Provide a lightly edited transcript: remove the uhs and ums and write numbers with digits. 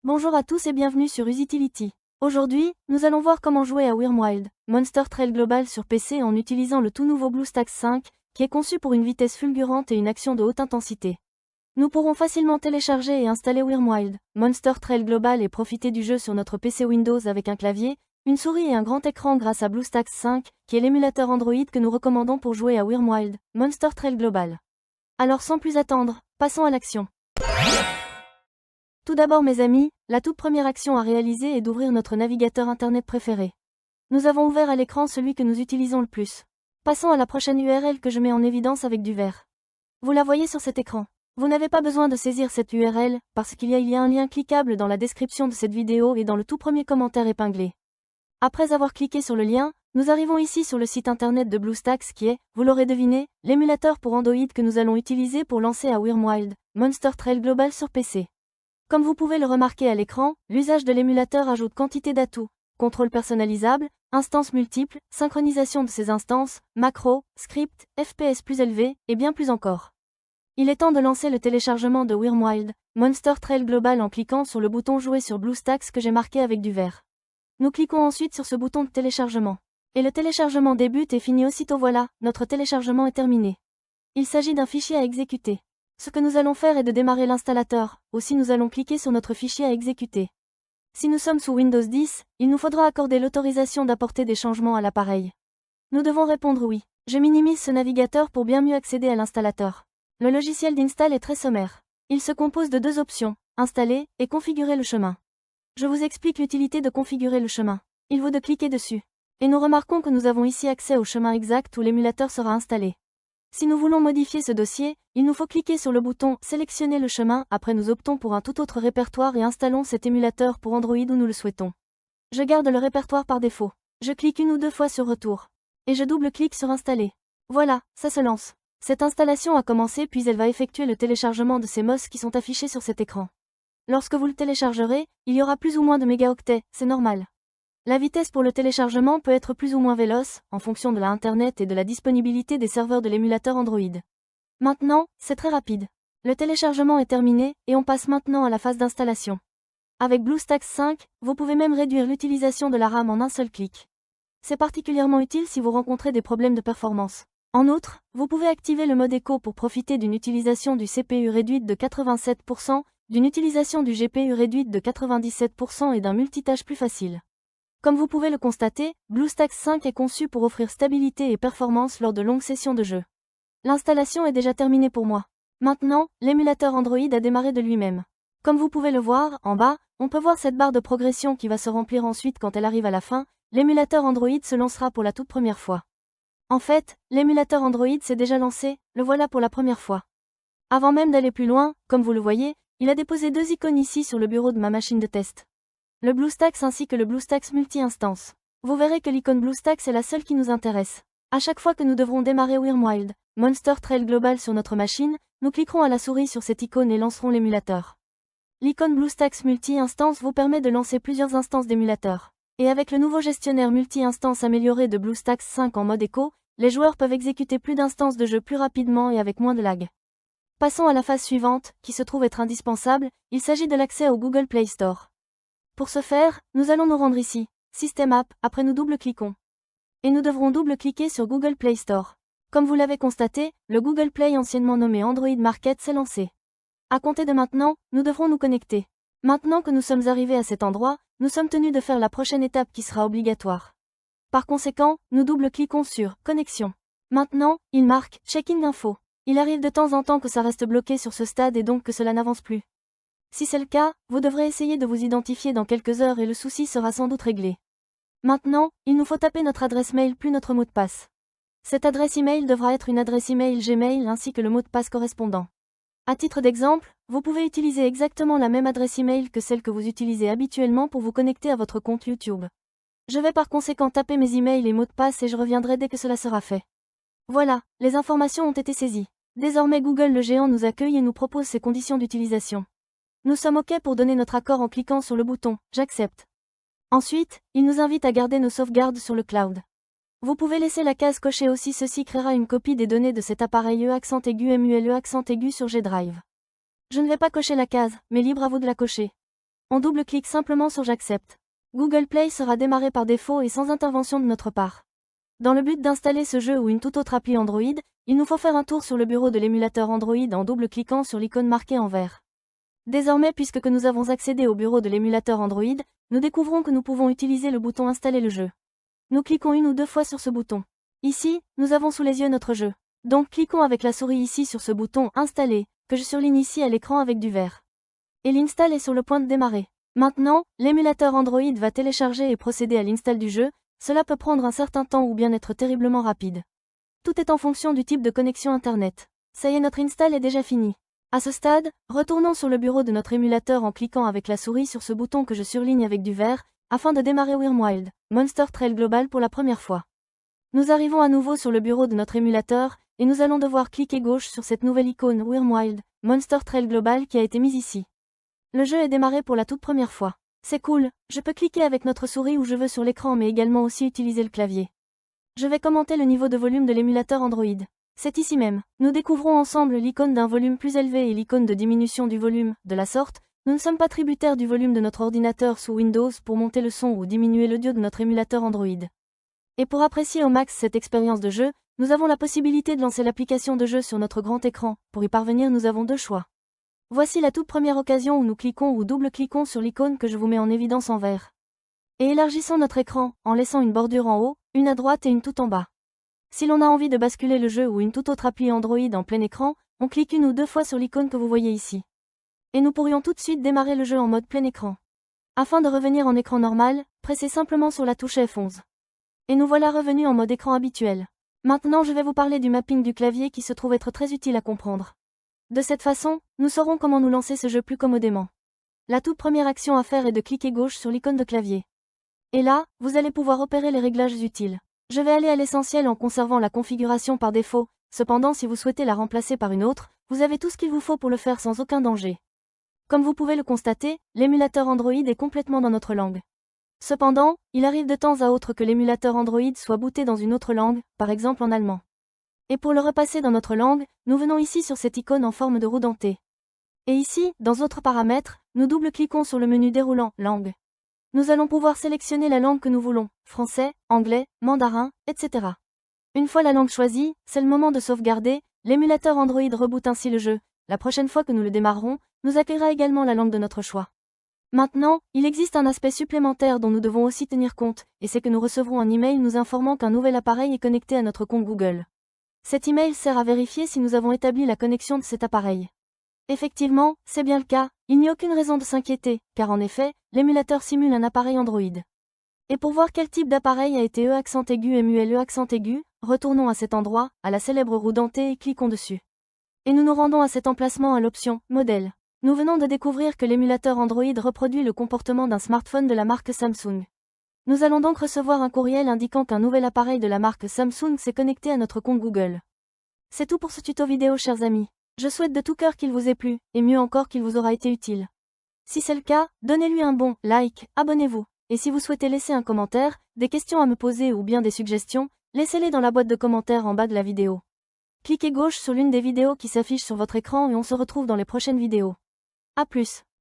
Bonjour à tous et bienvenue sur Usitility. Aujourd'hui, nous allons voir comment jouer à Wyrmwild, Monster Trail Global sur PC en utilisant le tout nouveau BlueStacks 5, qui est conçu pour une vitesse fulgurante et une action de haute intensité. Nous pourrons facilement télécharger et installer Wyrmwild, Monster Trail Global et profiter du jeu sur notre PC Windows avec un clavier, une souris et un grand écran grâce à BlueStacks 5, qui est l'émulateur Android que nous recommandons pour jouer à Wyrmwild, Monster Trail Global. Alors sans plus attendre, passons à l'action. Tout d'abord mes amis, la toute première action à réaliser est d'ouvrir notre navigateur internet préféré. Nous avons ouvert à l'écran celui que nous utilisons le plus. Passons à la prochaine URL que je mets en évidence avec du vert. Vous la voyez sur cet écran. Vous n'avez pas besoin de saisir cette URL, parce qu'il y a un lien cliquable dans la description de cette vidéo et dans le tout premier commentaire épinglé. Après avoir cliqué sur le lien, nous arrivons ici sur le site internet de BlueStacks qui est, vous l'aurez deviné, l'émulateur pour Android que nous allons utiliser pour lancer à Wyrmwild, Monster Trail Global sur PC. Comme vous pouvez le remarquer à l'écran, l'usage de l'émulateur ajoute quantité d'atouts, contrôle personnalisable, instances multiples, synchronisation de ces instances, macros, scripts, FPS plus élevés, et bien plus encore. Il est temps de lancer le téléchargement de Wyrmwild, Monster Trail Global en cliquant sur le bouton jouer sur BlueStacks que j'ai marqué avec du vert. Nous cliquons ensuite sur ce bouton de téléchargement. Et le téléchargement débute et finit aussitôt. Voilà, notre téléchargement est terminé. Il s'agit d'un fichier à exécuter. Ce que nous allons faire est de démarrer l'installateur, aussi nous allons cliquer sur notre fichier à exécuter. Si nous sommes sous Windows 10, il nous faudra accorder l'autorisation d'apporter des changements à l'appareil. Nous devons répondre oui. Je minimise ce navigateur pour bien mieux accéder à l'installateur. Le logiciel d'install est très sommaire. Il se compose de deux options, installer et configurer le chemin. Je vous explique l'utilité de configurer le chemin. Il vaut de cliquer dessus. Et nous remarquons que nous avons ici accès au chemin exact où l'émulateur sera installé. Si nous voulons modifier ce dossier, il nous faut cliquer sur le bouton « Sélectionner le chemin », après nous optons pour un tout autre répertoire et installons cet émulateur pour Android où nous le souhaitons. Je garde le répertoire par défaut. Je clique une ou deux fois sur « Retour ». Et je double-clique sur « Installer ». Voilà, ça se lance. Cette installation a commencé puis elle va effectuer le téléchargement de ces MOS qui sont affichés sur cet écran. Lorsque vous le téléchargerez, il y aura plus ou moins de mégaoctets, c'est normal. La vitesse pour le téléchargement peut être plus ou moins véloce, en fonction de la Internet et de la disponibilité des serveurs de l'émulateur Android. Maintenant, c'est très rapide. Le téléchargement est terminé, et on passe maintenant à la phase d'installation. Avec BlueStacks 5, vous pouvez même réduire l'utilisation de la RAM en un seul clic. C'est particulièrement utile si vous rencontrez des problèmes de performance. En outre, vous pouvez activer le mode écho pour profiter d'une utilisation du CPU réduite de 87%, d'une utilisation du GPU réduite de 97% et d'un multitâche plus facile. Comme vous pouvez le constater, BlueStacks 5 est conçu pour offrir stabilité et performance lors de longues sessions de jeu. L'installation est déjà terminée pour moi. Maintenant, l'émulateur Android a démarré de lui-même. Comme vous pouvez le voir, en bas, on peut voir cette barre de progression qui va se remplir ensuite quand elle arrive à la fin, l'émulateur Android se lancera pour la toute première fois. En fait, l'émulateur Android s'est déjà lancé, le voilà pour la première fois. Avant même d'aller plus loin, comme vous le voyez, il a déposé deux icônes ici sur le bureau de ma machine de test. Le BlueStacks ainsi que le BlueStacks multi-instance. Vous verrez que l'icône BlueStacks est la seule qui nous intéresse. À chaque fois que nous devrons démarrer Wyrmwild, Monster Trail Global sur notre machine, nous cliquerons à la souris sur cette icône et lancerons l'émulateur. L'icône BlueStacks multi-instance vous permet de lancer plusieurs instances d'émulateur. Et avec le nouveau gestionnaire multi-instance amélioré de BlueStacks 5 en mode écho, les joueurs peuvent exécuter plus d'instances de jeu plus rapidement et avec moins de lag. Passons à la phase suivante, qui se trouve être indispensable, il s'agit de l'accès au Google Play Store. Pour ce faire, nous allons nous rendre ici, System App, après nous double-cliquons. Et nous devrons double-cliquer sur Google Play Store. Comme vous l'avez constaté, le Google Play anciennement nommé Android Market s'est lancé. À compter de maintenant, nous devrons nous connecter. Maintenant que nous sommes arrivés à cet endroit, nous sommes tenus de faire la prochaine étape qui sera obligatoire. Par conséquent, nous double-cliquons sur Connexion. Maintenant, il marque Check-in info. Il arrive de temps en temps que ça reste bloqué sur ce stade et donc que cela n'avance plus. Si c'est le cas, vous devrez essayer de vous identifier dans quelques heures et le souci sera sans doute réglé. Maintenant, il nous faut taper notre adresse mail plus notre mot de passe. Cette adresse email devra être une adresse email Gmail ainsi que le mot de passe correspondant. À titre d'exemple, vous pouvez utiliser exactement la même adresse email que celle que vous utilisez habituellement pour vous connecter à votre compte YouTube. Je vais par conséquent taper mes emails et mots de passe et je reviendrai dès que cela sera fait. Voilà, les informations ont été saisies. Désormais Google le géant nous accueille et nous propose ses conditions d'utilisation. Nous sommes OK pour donner notre accord en cliquant sur le bouton « J'accepte ». Ensuite, il nous invite à garder nos sauvegardes sur le cloud. Vous pouvez laisser la case cochée aussi, ceci créera une copie des données de cet appareil E_MULE sur G Drive. Je ne vais pas cocher la case, mais libre à vous de la cocher. On double-clique simplement sur J'accepte. Google Play sera démarré par défaut et sans intervention de notre part. Dans le but d'installer ce jeu ou une toute autre appli Android, il nous faut faire un tour sur le bureau de l'émulateur Android en double-cliquant sur l'icône marquée en vert. Désormais, puisque nous avons accédé au bureau de l'émulateur Android, nous découvrons que nous pouvons utiliser le bouton Installer le jeu. Nous cliquons une ou deux fois sur ce bouton. Ici, nous avons sous les yeux notre jeu. Donc cliquons avec la souris ici sur ce bouton Installer, que je surligne ici à l'écran avec du vert. Et l'install est sur le point de démarrer. Maintenant, l'émulateur Android va télécharger et procéder à l'install du jeu. Cela peut prendre un certain temps ou bien être terriblement rapide. Tout est en fonction du type de connexion Internet. Ça y est, notre install est déjà fini. À ce stade, retournons sur le bureau de notre émulateur en cliquant avec la souris sur ce bouton que je surligne avec du vert, afin de démarrer Wyrmwild, Monster Trail Global pour la première fois. Nous arrivons à nouveau sur le bureau de notre émulateur, et nous allons devoir cliquer gauche sur cette nouvelle icône Wyrmwild, Monster Trail Global qui a été mise ici. Le jeu est démarré pour la toute première fois. C'est cool, je peux cliquer avec notre souris où je veux sur l'écran mais également aussi utiliser le clavier. Je vais commenter le niveau de volume de l'émulateur Android. C'est ici même. Nous découvrons ensemble l'icône d'un volume plus élevé et l'icône de diminution du volume. De la sorte, nous ne sommes pas tributaires du volume de notre ordinateur sous Windows pour monter le son ou diminuer l'audio de notre émulateur Android. Et pour apprécier au max cette expérience de jeu, nous avons la possibilité de lancer l'application de jeu sur notre grand écran. Pour y parvenir, nous avons deux choix. Voici la toute première occasion où nous cliquons ou double-cliquons sur l'icône que je vous mets en évidence en vert. Et élargissons notre écran, en laissant une bordure en haut, une à droite et une tout en bas. Si l'on a envie de basculer le jeu ou une toute autre appli Android en plein écran, on clique une ou deux fois sur l'icône que vous voyez ici. Et nous pourrions tout de suite démarrer le jeu en mode plein écran. Afin de revenir en écran normal, pressez simplement sur la touche F11. Et nous voilà revenus en mode écran habituel. Maintenant je vais vous parler du mapping du clavier qui se trouve être très utile à comprendre. De cette façon, nous saurons comment nous lancer ce jeu plus commodément. La toute première action à faire est de cliquer gauche sur l'icône de clavier. Et là, vous allez pouvoir opérer les réglages utiles. Je vais aller à l'essentiel en conservant la configuration par défaut, cependant si vous souhaitez la remplacer par une autre, vous avez tout ce qu'il vous faut pour le faire sans aucun danger. Comme vous pouvez le constater, l'émulateur Android est complètement dans notre langue. Cependant, il arrive de temps à autre que l'émulateur Android soit booté dans une autre langue, par exemple en allemand. Et pour le repasser dans notre langue, nous venons ici sur cette icône en forme de roue dentée. Et ici, dans Autres paramètres, nous double-cliquons sur le menu déroulant « Langue ». Nous allons pouvoir sélectionner la langue que nous voulons, français, anglais, mandarin, etc. Une fois la langue choisie, c'est le moment de sauvegarder, l'émulateur Android reboot ainsi le jeu. La prochaine fois que nous le démarrerons, nous accueillera également la langue de notre choix. Maintenant, il existe un aspect supplémentaire dont nous devons aussi tenir compte, et c'est que nous recevrons un email nous informant qu'un nouvel appareil est connecté à notre compte Google. Cet email sert à vérifier si nous avons établi la connexion de cet appareil. Effectivement, c'est bien le cas, il n'y a aucune raison de s'inquiéter, car en effet, l'émulateur simule un appareil Android. Et pour voir quel type d'appareil a été accent aigu et muet accent aigu, retournons à cet endroit, à la célèbre roue dentée et cliquons dessus. Et nous nous rendons à cet emplacement à l'option « Modèle ». Nous venons de découvrir que l'émulateur Android reproduit le comportement d'un smartphone de la marque Samsung. Nous allons donc recevoir un courriel indiquant qu'un nouvel appareil de la marque Samsung s'est connecté à notre compte Google. C'est tout pour ce tuto vidéo chers amis. Je souhaite de tout cœur qu'il vous ait plu, et mieux encore qu'il vous aura été utile. Si c'est le cas, donnez-lui un bon like, abonnez-vous. Et si vous souhaitez laisser un commentaire, des questions à me poser ou bien des suggestions, laissez-les dans la boîte de commentaires en bas de la vidéo. Cliquez gauche sur l'une des vidéos qui s'affichent sur votre écran et on se retrouve dans les prochaines vidéos. A plus.